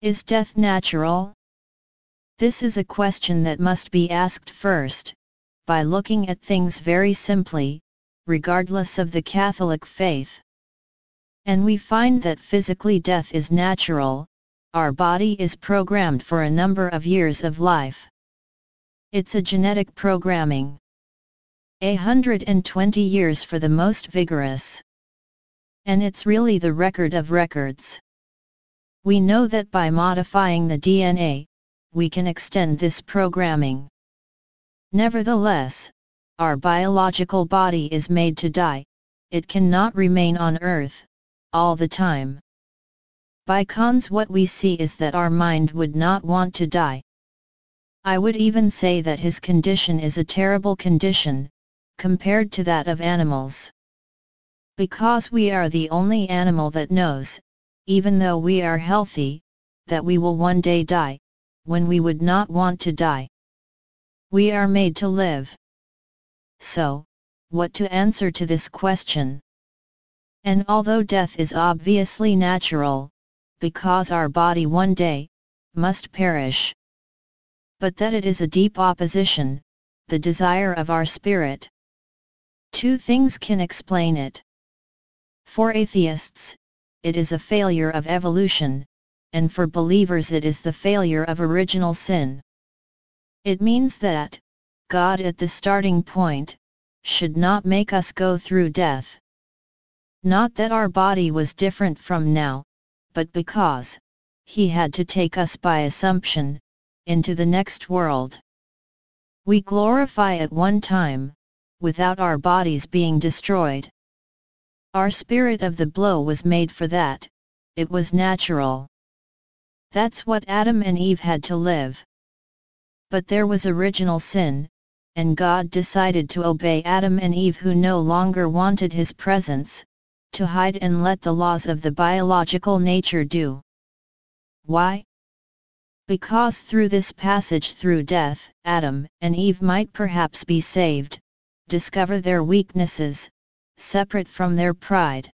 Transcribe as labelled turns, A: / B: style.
A: Is death natural? This is a question that must be asked first, by looking at things very simply, regardless of the Catholic faith. And we find that physically death is natural. Our body is programmed for a number of years of life. It's a genetic programming. 120 years for the most vigorous. And it's really the record of records. We know that by modifying the DNA, we can extend this programming. Nevertheless, our biological body is made to die. It cannot remain on Earth all the time. By cons, what we see is that our mind would not want to die. I would even say that his condition is a terrible condition, compared to that of animals. Because we are the only animal that knows, even though we are healthy, that we will one day die, when we would not want to die. We are made to live. So, what to answer to this question? And although death is obviously natural, because our body one day must perish, but that it is a deep opposition, the desire of our spirit. Two things can explain it. For atheists, it is a failure of evolution, and for believers it is the failure of original sin. It means that God at the starting point should not make us go through death. Not that our body was different from now, but because He had to take us by assumption into the next world. We glorify at one time, without our bodies being destroyed. Our spirit of the blow was made for that. It was natural. That's what Adam and Eve had to live. But there was original sin, and God decided to obey Adam and Eve, who no longer wanted His presence, to hide and let the laws of the biological nature do. Why? Because through this passage through death, Adam and Eve might perhaps be saved, discover their weaknesses, separate from their pride.